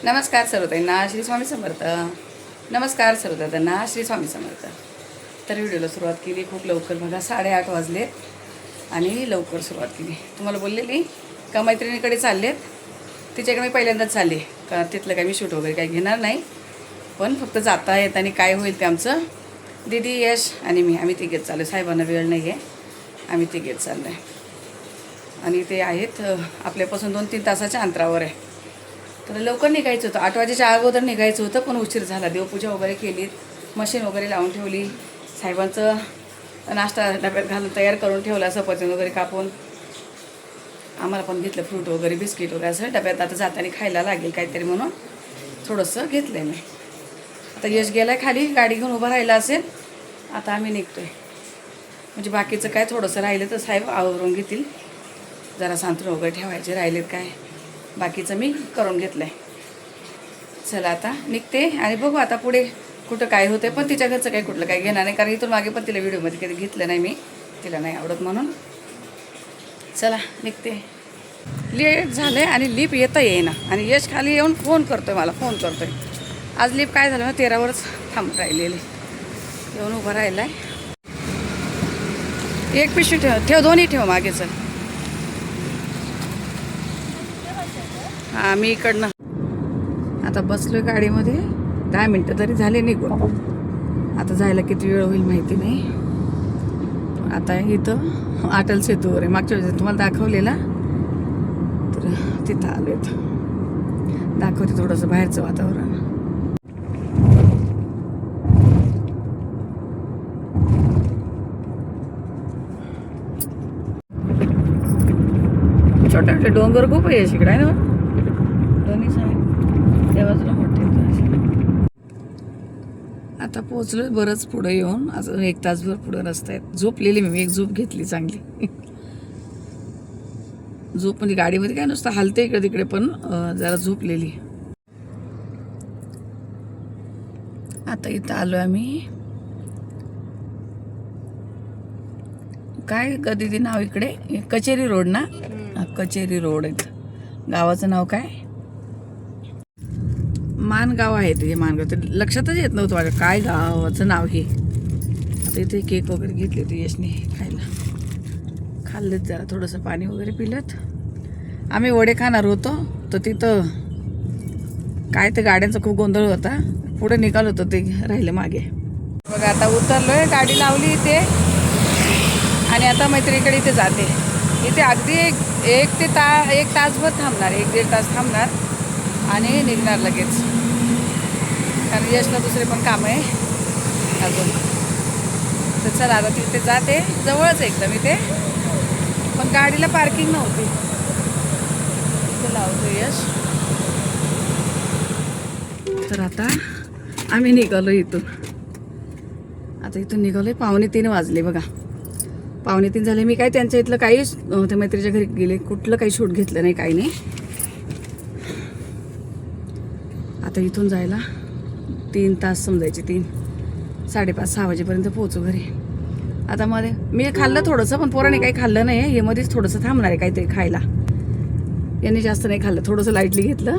नमस्कार सर्वताईंना श्री स्वामी समर्थ. नमस्कार सर्वताईंना श्री स्वामी समर्थ. तर व्हिडिओला सुरुवात केली खूप लवकर, बघा 8:30 वाजले आणि लवकर सुरुवात केली. तुम्हाला बोललेली का मैत्रिणीकडे चाललेत, तिच्याकडे मी पहिल्यांदाच चालले का तिथलं काही मी शूट वगैरे काही घेणार नाही, पण फक्त जाता येत आणि काय होईल ते आमचं दीदी, यश आणि मी आम्ही तिघेच चाललो. साहेबांना वेळ नाही आहे, आम्ही तिघेच चाललो आहे. आणि ते आहेत आपल्यापासून 2-3 तासाच्या अंतरावर आहे. तर लवकर निघायचं होतं, 8 वाजेच्या अगोदर निघायचं होतं, पण उशीर झाला. देवपूजा वगैरे केली, मशीन वगैरे लावून ठेवली, साहेबांचं नाश्ता डब्यात घालून तयार करून ठेवला, सफरचंद वगैरे कापून. आम्हाला पण घेतलं फ्रूट वगैरे, बिस्किट वगैरे असं डब्यात आता जाताना खायला लागेल काहीतरी म्हणून थोडंसं घेतलं आहे मी. आता यश गेला आहे खाली, गाडी घेऊन उभं राहिला असेल. आता आम्ही निघतो आहे, म्हणजे बाकीचं काय थोडंसं राहिलं तर साहेब आवरून घेतील. जरा सांत्रण वगैरे ठेवायचे राहिलेत, काय बाकीचं मी करून घेतलं आहे. चला आता निघते आणि बघू आता पुढे कुठं काय होतं. पण तिच्या घरचं काही कुठलं काही घेणार नाही, कारण इथून मागे पण तिला व्हिडिओमध्ये कधी घेतलं नाही मी, तिला नाही आवडत म्हणून. चला निघते. लेट झालं आहे आणि लिप येता येईना, आणि यश खाली येऊन फोन करतो आहे, मला फोन करतो आहे. आज लिप काय झालं ना 13वरच थांबत राहिलेले, येऊन उभं राहिला आहे. एक पिशवी ठेव दोन्ही ठेव मागे. चल हां, मी इकडनं आता बसलोय गाडीमध्ये. 10 मिनटं तरी झाले निघून. आता जायला किती वेळ होईल माहिती नाही. आता इथं अटल सेतूवर आहे, मागच्या वेळेस तुम्हाला दाखवलेला, तर तिथं आलो आहेत. दाखवते थोडंसं बाहेरचं वातावरण. छोटे छोटे डोंगर खूप आहे इकडे आहे ना, दोन्ही साईड त्या बाजूला मोठे. आता पोचलोय बरंच पुढे येऊन, अजून 1 तासभर पुढे रस्ता आहे. झोपलेली मी एक झोप घेतली चांगली. झोप म्हणजे गाडीमध्ये काय नुसतं हलते इकडे तिकडे, पण जरा झोपलेली. आता इथं आलो आम्ही. काय कधी नाव इकडे कचेरी रोड ना, कचेरी रोड आहेत. गावाचं नाव काय मानगाव आहे. ते मानगाव ते लक्षातच येत नव्हतं माझ्या काय गावाचं नाव हे. आता इथे केक वगैरे घेतले होते यशने खायला, खाल्लेत, जरा थोडंसं पाणी वगैरे पिलत. आम्ही वडे खाणार होतो, तर तिथं काय ते गाड्यांचा खूप गोंधळ होता, पुढे निघालो होतो ते राहिलं मागे. बघा आता उतरलोय, गाडी लावली इथे आणि आता मैत्रिणीकडे इथे जाते. इथे अगदी एक तासभर थांबणार, 1-1.5 तास थांबणार आणि निघणार लगेच, कारण यशला दुसरे पण काम आहे अजून. तर चला आता तिथे जाते, जवळच एकदम इथे, पण गाडीला पार्किंग नव्हती. इथे लावतो यश. तर आता आम्ही निघालो इथून. आता इथून निघालोय 2:45 वाजले बघा. 2:45 झाले. मी काय त्यांच्या इथलं काहीच त्या मैत्रीच्या घरी गेले, कुठलं काही शूट घेतलं नाही, काही नाही. आता इथून जायला 3 तास समजायचे, 3-5:30-6 वाजेपर्यंत पोहोचू घरी. आता मध्ये मी खाल्लं थोडंसं, पण पोराने काही खाल्लं नाही. हे मध्येच थोडंसं थांबणार आहे काहीतरी खायला. यांनी जास्त नाही खाल्लं, थोडंसं लाईटली घेतलं.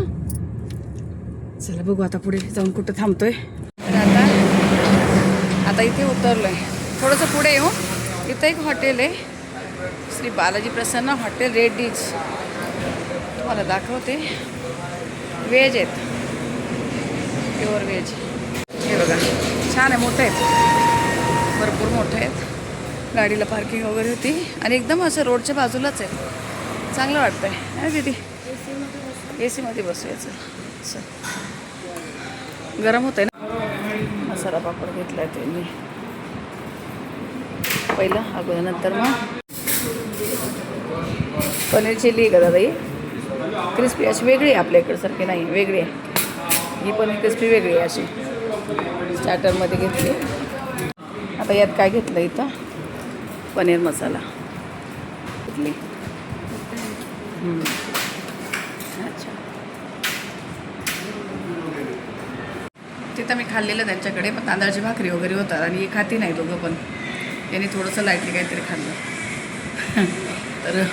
चला बघू आता पुढे जाऊन कुठं थांबतोय. आता इथे उतरलोय, थोडंसं पुढे येऊन इथं एक हॉटेल आहे, श्री बालाजी प्रसन्न हॉटेल, रेड डिश. तुम्हाला दाखवते. व्हेज आहेत, प्युअर व्हेज. हे बघा छान आहे, मोठं आहेत, भरपूर मोठं आहेत. गाडीला पार्किंग वगैरे होती आणि एकदम असं रोडच्या बाजूलाच आहे. चांगलं वाटतंय आहे दीदी. AC मध्ये बसूयाचं. चल, गरम होतंय ना. मसाला पापड घेतला आहे ते मी पहिलं, अगोदर नंतर मग पनीर चिल्ली आहे का दादा. ही क्रिस्पी अशी वेगळी आहे, आपल्या इकडसारखी नाही, वेगळी आहे ही पनीर क्रिस्पी, वेगळी आहे अशी. स्टार्टरमध्ये घेतली. आता यात काय घेतलं, इथं पनीर मसाला घेतली. अच्छा, तिथं मी खाल्लेलं त्यांच्याकडे, पण तांदळाची भाकरी वगैरे होतात आणि एक खाती नाही दोघं पण. यांनी थोडंसं लाईटली काहीतरी खाल्लं. तर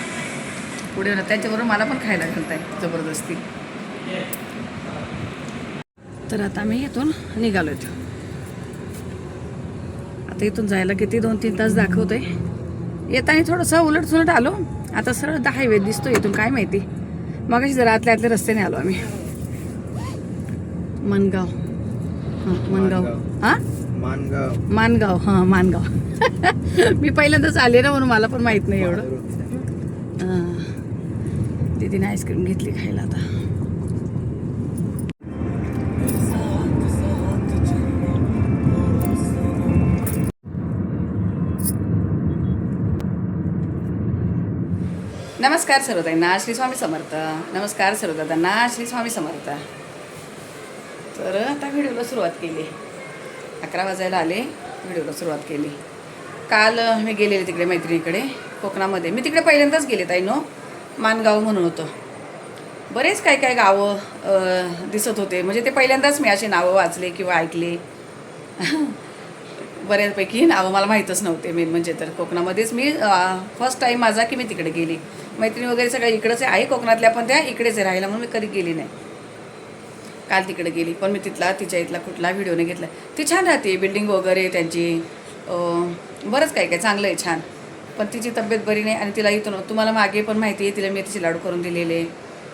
पुढे त्याच्याबरोबर मला पण खायला घालत आहे जबरदस्ती. तर आता आम्ही इथून निघालो होतो. आता इथून जायला किती 2-3 तास दाखवतोय. येताना थोडंसं उलट आलो. आता सरळ हायवे दिसतो इथून, काय माहिती. मग अशी जरा आतल्या रस्त्याने आलो आम्ही. मनगाव. हां मानगाव. हां मानगाव. मी पहिल्यांदाच आले ना, म्हणून मला पण माहीत नाही एवढं. दीदीने आईस्क्रीम घेतली खायला आता. नमस्कार सर्वताईंना श्री स्वामी समर्थ. नमस्कार सर्वदादांना श्री स्वामी समर्थ. तर आता व्हिडिओला सुरुवात केली. 11 वाजायला आले, व्हिडिओला सुरुवात केली. काल मी गेलेले तिकडे मैत्रिणीकडे कोकणामध्ये. मी तिकडे पहिल्यांदाच गेले ताईनो. मानगाव म्हणून होतं. बरेच काय गावं दिसत होते. म्हणजे ते पहिल्यांदाच मी अशी नावं वाचले किंवा ऐकले. बऱ्यापैकी नावं मला माहीतच नव्हते. मेन म्हणजे तर कोकणामध्येच मी फर्स्ट टाईम माझा की मी तिकडे गेली. मैत्रिणी वगैरे सगळ्या इकडंच आहे कोकणातल्या, पण त्या इकडेच आहे राहायला, म्हणून मी कधी गेली नाही. काल तिकडे गेली, पण मी तिच्या इथला कुठला व्हिडिओ नाही घेतला. ती छान राहते, बिल्डिंग वगैरे त्यांची, बरंच काय छांगलं आहे छान. पण तिची तब्येत बरी नाही आणि तिला इथून तुम्हाला मागे पण माहिती आहे, तिला मेथीचे लाडू करून दिलेले,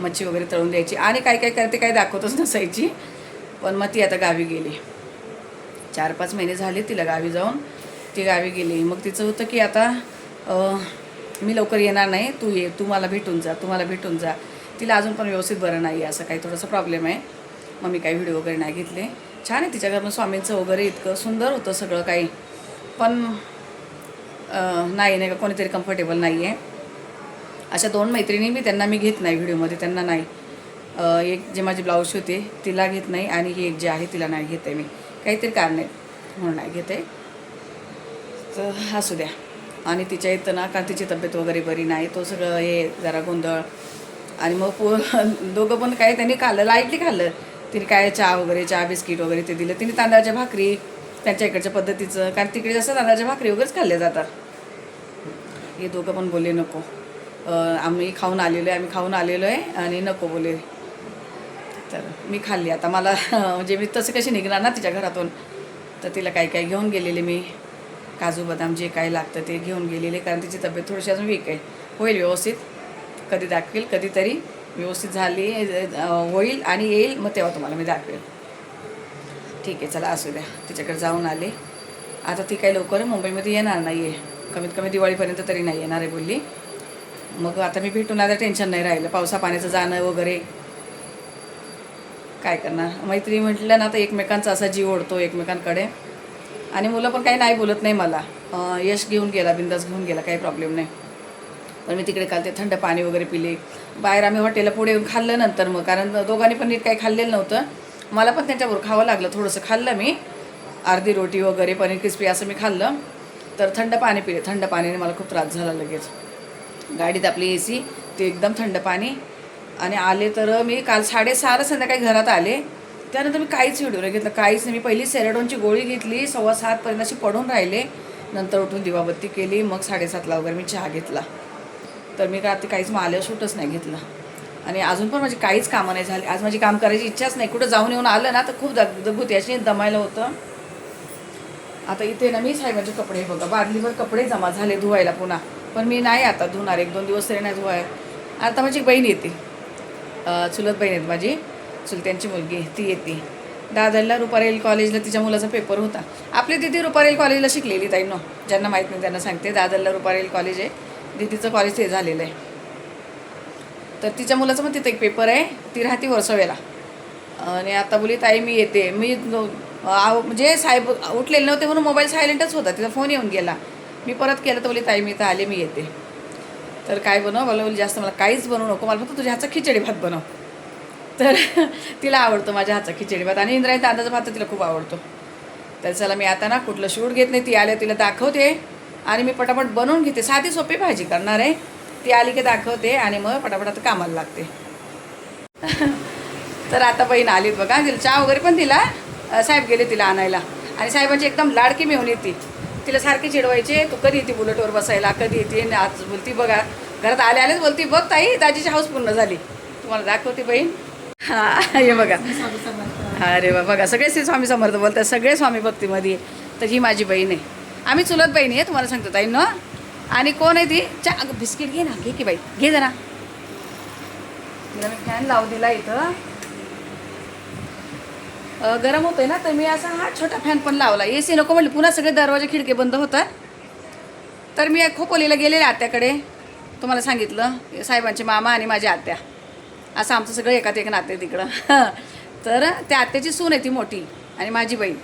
मच्छी वगैरे तळून द्यायची आणि काय करते काय दाखवतच नसायची. पण मग ती आता गावी गेली. 4-5 महिने झाले तिला गावी जाऊन. ती गावी गेली. मग तिचं होतं की आता मी लवकर येणार नाही, तू ये, तू मला भेटून जा. तिला अजून पण व्यवस्थित बरं नाही आहे, असं काही थोडंसं प्रॉब्लेम आहे. मग मी काही व्हिडिओ वगैरे नाही घेतले. छान आहे तिच्या घरनं स्वामींचं वगैरे इतकं सुंदर होतं सगळं काही. पण नाही का कोणीतरी कम्फर्टेबल नाही आहे. अशा 2 मैत्रिणी मी घेत नाही व्हिडिओमध्ये, त्यांना नाही. एक जे माझी ब्लाऊज होते तिला घेत नाही आणि ही एक जे आहे तिला नाही घेत आहे मी. काहीतरी कारण आहे म्हणून नाही घेते. तर असू द्या. आणि तिच्या इथं ना, कारण तिची तब्येत वगैरे बरी नाही, तो सगळं हे जरा गोंधळ. आणि मग दोघं पण काय त्यांनी खाल्लं, लाईटली खाल्लं. तिने काय चहा बिस्किट वगैरे ते दिलं. तिने तांदळाच्या भाकरी त्यांच्या इकडच्या पद्धतीचं, कारण तिकडे जसं तांदळाच्या भाकरी वगैरेच खाल्ल्या जातात. हे दोघं पण बोलले नको, आम्ही खाऊन आलेलो आहे आणि नको बोले. तर मी खाल्ली. आता मला म्हणजे मी तसे कशी निघणार ना तिच्या घरातून. तर तिला काय घेऊन गेलेले मी, काजू बदाम जे काय लागतं ते घेऊन गेलेले, कारण तिची तब्येत थोडीशी अजून वीक आहे. होईल व्यवस्थित, कधी दाखवेल, कधीतरी व्यवस्थित झाली होईल आणि येईल, मग तेव्हा तुम्हाला मी दाखवेल. ठीक आहे, चला असू द्या. तिच्याकडे जाऊन आले. आता ती काही लवकर मुंबईमध्ये येणार नाही आहे, कमीत कमी दिवाळीपर्यंत तरी नाही येणार आहे बोलली. मग आता मी भेटून आता टेन्शन नाही राहिलं, पावसा पाण्याचं जाणं वगैरे. काय करणार, मैत्री म्हटलं ना तर एकमेकांचा असा जीव ओढतो एकमेकांकडे. आणि मुलं पण काही नाही बोलत नाही मला. यश घेऊन गेला, बिंदास घेऊन गेला, काही प्रॉब्लेम नाही. पण मी तिकडे काल ते थंड पाणी वगैरे पिले. बाहेर आम्ही हॉटेलला पुढे येऊन खाल्लं नंतर, मग कारण दोघांनी पण नीट काही खाल्लेलं नव्हतं. मला पण त्यांच्याबरोबर खावं लागलं. थोडंसं खाल्लं मी, अर्धी रोटी वगैरे, पनीर क्रिस्पी असं मी खाल्लं. तर थंड पाणी पिले. थंड पाण्याने मला खूप त्रास झाला लगेच. गाडीत आपली AC, ते एकदम थंड पाणी. आणि आले तर मी काल 6:30 संध्याकाळी घरात आले. त्यानंतर मी काहीच व्हिडिओ नाही घेतलं, काहीच नाही. मी पहिली सेरेडोनची गोळी घेतली, 6:15 अशी पडून राहिले. नंतर उठून दिवाबत्ती केली, मग 7:30 वगैरे मी चहा घेतला. तर मी रात्री काहीच आल्यावर शूटच नाही घेतलं. आणि अजून पण माझी काहीच कामं नाही झाली. आज माझी काम करायची इच्छाच नाही. कुठं जाऊन येऊन आलं ना तर खूप दगदगुती अशी दमायला होतं. आता इथे ना मी साहेबांचे कपडे बघा, बादलीवर कपडे जमा झाले धुवायला पुन्हा. पण मी नाही आता धुणार, 1-2 दिवस तरी नाही धुवाय. आता माझी बहीण येते, चुलत बहीण आहेत माझी, चुलत्यांची मुलगी, ती येते. दादरला रुपारेल कॉलेजला तिच्या मुलाचा पेपर होता. आपली दिदी रुपारेल कॉलेजला शिकलेली ताईंनो, ज्यांना माहीत नाही त्यांना सांगते. दादरला रुपारेल कॉलेज आहे, दिदीचं कॉलेज ते झालेलं आहे. तर तिच्या मुलाचं पण तिथं एक पेपर आहे. ती राहते वर्सोव्याला. आणि आता बोली ताई मी येते. मी म्हणजे साहेब उठलेले नव्हते म्हणून मोबाईल सायलेंटच होता, तिचा फोन येऊन गेला. मी परत केलं तर बोली ताई मी तर आले, मी येते. तर काय बनव मला, बोली जास्त मला काहीच बनवू नको, मला फक्त तुझ्या हातचा खिचडी भात बनव. तर तिला आवडतो माझ्या हातचा खिचडी भात, आणि इंद्रायणी तांदळाचा भात तर तिला खूप आवडतो. तर चला मी आता ना कुठलं शूट घेत नाही, ती आल्या तिला दाखवते आणि मी पटापट बनवून घेते. साधी सोपी भाजी करणार आहे. ती आली की दाखवते आणि मग पटापट आता कामाला लागते. तर आता बहीण आलीत बघा, तिला चहा वगैरे पण दिला. साहेब गेले तिला आणायला, आणि साहेबांची एकदम लाडकी मिळून येते. तिला सारखे चिडवायचे, तू कधी येते बुलेटवर बसायला, कधी येते. आज बोलती बघा, घरात आल्याच बोलती, बघ ताई दाजीची हाऊस पूर्ण झाली. तुम्हाला दाखवते बहीण. हा हे बघा. अरे वा बघा सगळे श्री स्वामी समर्थ बोलतात, सगळे स्वामी भक्तीमध्ये. तर ही माझी बहीण आहे, आम्ही चुलत बहिणी आहे तुम्हाला सांगतो ताई न. आणि कोण आहे ती अगं बिस्किट घे ना, घे की बाई घे जरा. तिला मी फॅन लावू दिला इथं, गरम होतोय ना, तर मी असा हा छोटा फॅन पण लावला. ए सी नको म्हणली, पुन्हा सगळे दरवाजे खिडके बंद होतात. तर मी खोपोलीला गेलेले आत्याकडे, तुम्हाला सांगितलं साहेबांचे मामा आणि माझी आत्या, असं आमचं सगळं एकात एक नाते तिकडं. तर त्या आत्याची सून आहे ती मोठी, आणि माझी बहीण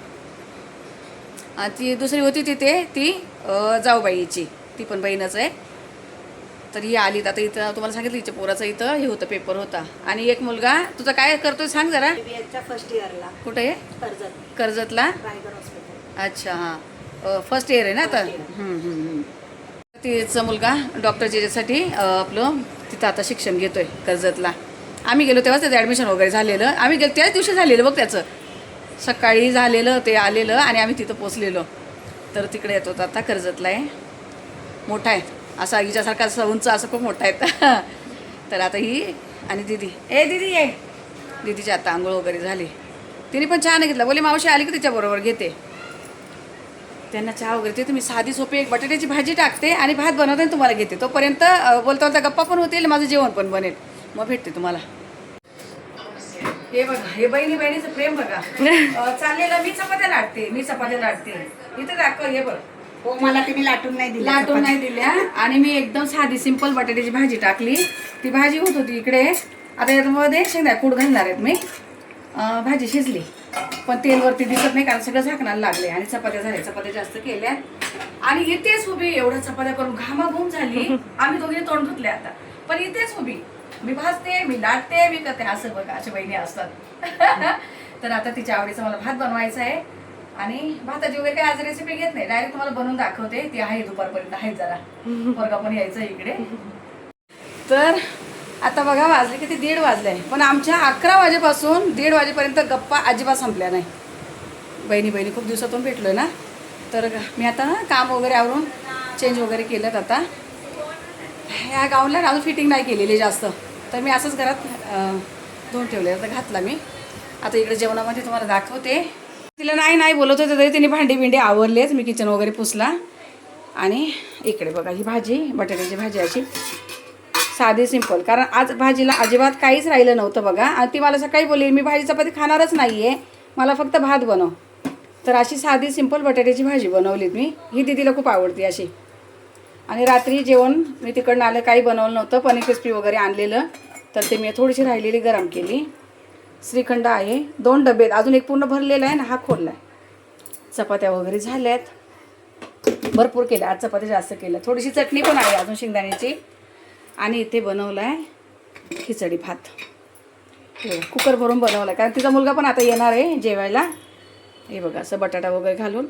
ती दुसरी होती तिथे, ती जाऊबाईची, ती पण बहीणच आहे. तर ही आली आता इथं, तुम्हाला सांगितलं हिच्या पोराचं इथं हे होतं, पेपर होता. आणि एक मुलगा तुझा काय करतोय सांग जरा. फर्स्ट इयरला. कुठे आहे? कर्जतला. अच्छा हां, फर्स्ट इयर आहे ना आता. तिचा मुलगा डॉक्टरच्या याच्यासाठी आपलं तिथं आता शिक्षण घेतोय कर्जतला. आम्ही गेलो तेव्हाच त्याचं ॲडमिशन वगैरे झालेलं, आम्ही गेलो त्याच दिवशी झालेलं बघ त्याचं, सकाळी झालेलं ते आलेलं आणि आम्ही तिथं पोचलेलो. तर तिकडे येतो आता कर्जतला आहे, मोठा आहे असा हिच्यासारखा, असं उंच असं खूप मोठा आहे. तर आता ही आणि दिदी, ए दिदी ये, दिदीची आता आंघोळ वगैरे झाली, तिने पण चहा नाही घेतला, बोले मावशी आली की तिच्याबरोबर घेते. त्यांना चहा वगैरे ते तुम्ही साधी सोपी एक बटाट्याची भाजी टाकते आणि भात बनवते आणि तुम्हाला घेते. तोपर्यंत बोलता बोलता गप्पा पण होतील, माझं जेवण पण बनेल, मग भेटते तुम्हाला. हे बघा, हे बहिणीचं प्रेम बघा. चाललेलं मी चपात्या लाटते, इथे दाखव. हे बघ, हो मला तिने लाटून नाही दिल्या आणि मी एकदम साधी सिंपल बटाट्याची भाजी टाकली. ती भाजी होत होती इकडे. आता याच्यामध्ये शेंगदाणे कूट घालणार आहेत मी. भाजी शिजली पण तेलवरती दिसत नाही कारण सगळं झाकणाला लागले. आणि चपात्या झाल्या, चपात्या जास्त केल्या आणि इथेच उभी एवढ्या चपात्या करून घामाघूम झाली. आम्ही दोघींनी तोंड धुतले आता, पण इथेच उभी मी भाजते, मी लाटते, मी करते. असं बघा अशा बहिणी असतात. तर आता तिच्या आवडीचा मला भात बनवायचा आहे. आणि भाताची वगैरे काही आज रेसिपी घेत नाही, डायरेक्ट तुम्हाला बनवून दाखवते. ती आहे दुपारपर्यंत, आहे जरा पोरगा पण यायचं इकडे. तर आता बघा वाजले किती, 1:30 वाजले, पण आमच्या 11 वाजेपासून 1:30 वाजेपर्यंत गप्पा अजिबात संपल्या नाही. बहिणी खूप दिवसातून भेटलोय ना. तर मी आता काम वगैरे आवरून चेंज वगैरे केलं. आता ह्या गाऊनला अजून फिटिंग नाही केलेली जास्त, तर मी असंच घरात धुवून ठेवले. आता घातला मी. आता इकडे जेवणामध्ये तुम्हाला दाखवते. तिला नाही बोलत होते तरी तिने भांडी आवरलेच. मी किचन वगैरे पुसला. आणि इकडे बघा ही भाजी, बटाट्याची भाजी अशी साधी सिंपल, कारण आज भाजीला अजिबात काहीच राहिलं नव्हतं बघा. आणि ती मला सकाळी बोलली मी भाजी चपाती खाणारच नाही आहे, मला फक्त भात बनव. तर अशी साधी सिंपल बटाट्याची भाजी बनवलीत मी. ही दीदीला खूप आवडते अशी. आणि रात्री जेवण मी तिकडनं आलं, काही बनवलं नव्हतं, पनीर क्रिस्पी वगैरे आणलेलं, तर ते मी थोडीशी राहिलेली गरम केली. श्रीखंड आहे, 2 डबे, अजून एक पूर्ण भरलेला आहे ना, हा खोलला आहे. चपात्या वगैरे झाल्यात, भरपूर केल्या आज, चपात्या जास्त केल्या. थोडीशी चटणी पण आहे अजून शेंगदाण्याची. आणि इथे बनवलं आहे खिचडी भात, कुकर भरून बनवला आहे कारण तिचा मुलगा पण आता येणार आहे जेवायला. हे बघा असं बटाटा वगैरे घालून.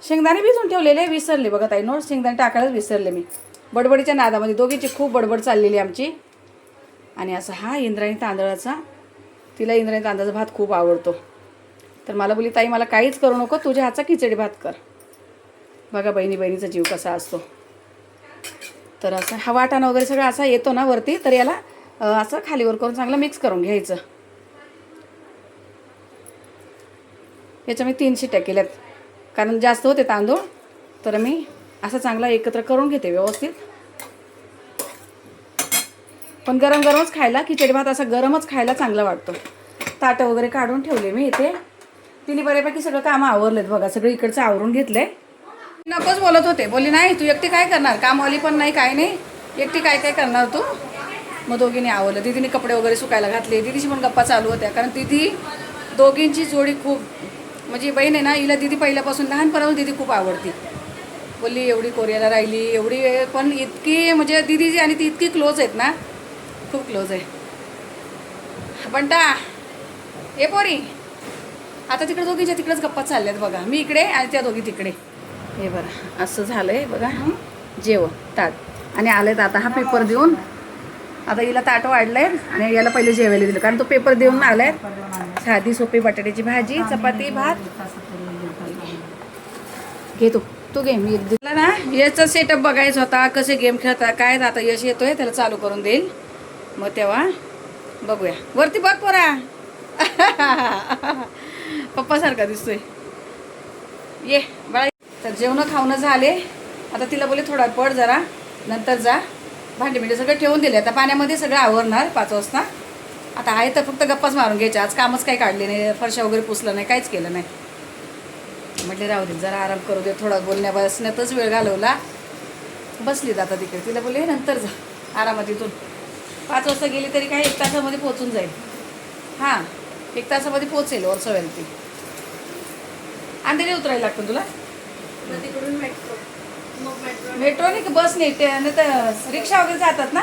शेंगदाणे भिजून ठेवलेले, विसरले बघा ताई नोट, शेंगदाणे टाकायलाच विसरले मी बडबडीच्या नादामध्ये. दोघींची खूप बडबड चाललेली आमची. आणि असा हा इंद्रायणी तांदळाचा, तिला इंद्रायणी तांदळाचा भात खूप आवडतो. तर मला बोलली ताई मला काहीच करू नको, तुझ्या हातचा खिचडी भात कर. बघा बहिणीचा जीव कसा असतो. तर असं हा वाटाणा वगैरे सगळं असा येतो ना वरती, तर याला असं खालीवर करून चांगलं मिक्स करून घ्यायचं. याच्या मी 3 शिट्ट्या केल्यात कारण जास्त होते तांदूळ, तर मी असं चांगला एकत्र करून घेते व्यवस्थित. पण गरमच खायला, खिचडी भात असा गरमच खायला चांगला वाटतो. ताटं वगैरे काढून ठेवले मी इथे. तिने बऱ्यापैकी सगळं कामं आवरलेत बघा, सगळं इकडचं आवरून घेतलंय. नकोच बोलत होते, बोलली नाही तू एकटी काय करणार, कामवाली पण नाही काय नाही, एकटी काय करणार तू. मग दोघींनी आवरलं. दीदीने कपडे वगैरे सुकायला घातले. दीदीशी पण गप्पा चालू होत्या कारण दीदी दोघींची जोडी खूप, म्हणजे बहीण आहे ना, हिला दीदी पहिल्यापासून लहानपणापासून दीदी खूप आवडती. बोलली एवढी कोरियाला राहिली एवढी, पण इतकी म्हणजे दीदी जी आणि ती इतकी क्लोज आहेत ना, खूप क्लोज आहे. बंटा ए पोरी, आता तिकडे दोघींच्या तिकडेच गप्पा चालल्यात बघा, मी इकडे आणि त्या दोघी तिकडे. हे बरं असं झालंय बघा जेवण ताट. आणि आलेत आता हा पेपर देऊन. आता हिला ताट वाढलंय आणि याला पहिले जेवायला दिलं कारण तो पेपर देऊन आलाय. साधी सोपी बटाट्याची भाजी, चपाती, भात. घे तू घे, मी दिला ना. याचा सेटअप बघायचा होता, कसे गेम खेळता काय. आता यश येतोय, त्याला चालू करून देईल, मग तेव्हा बघूया वरती बघ पोरा. पप्पासारखा दिसतोय. ये बाळा. तर जेवण खावणं झाले. आता तिला बोले थोडा पड जरा, नंतर जा. भांडी बिंडी सगळं ठेवून दिले. आता पाण्यामध्ये सगळं आवरणार 5 वाजता. आता आहे तर फक्त गप्पाच मारून घ्यायच्या. आज कामच काही काढले नाही, फरशा वगैरे पुसलं नाही, काहीच केलं नाही. म्हटले राहू दे जरा आराम करू दे. थोडा बोलण्या बसण्यातच वेळ घालवला. बसली आता तिकडे. तिला बोलले नंतर जा आरामात. इथून 5 वाजता गेली तरी काही 1 तासामध्ये पोचून जाईल. हां 1 तासामध्ये पोचेल वरती. अंधेरी उतरायला लागतं तुला. तिकडून मेट्रो, मग मेट्रो नाही का बस नाही तर रिक्षा वगैरे जातात ना.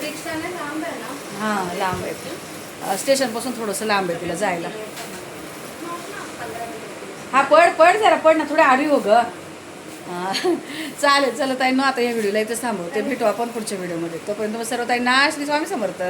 रिक्षाने लांब आहे ना. हां लांब आहे. स्टेशनपासून थोडंसं लांब आहे तिला जायला. हा पड जरा पड ना, थोडं आडवी हो ग. हां चालेल. चला ताईंनो आता या व्हिडिओला इथंच थांबवते. भेटू आपण पुढच्या व्हिडिओमध्ये. तोपर्यंत सर्व ताईंना श्री स्वामी समर्थ.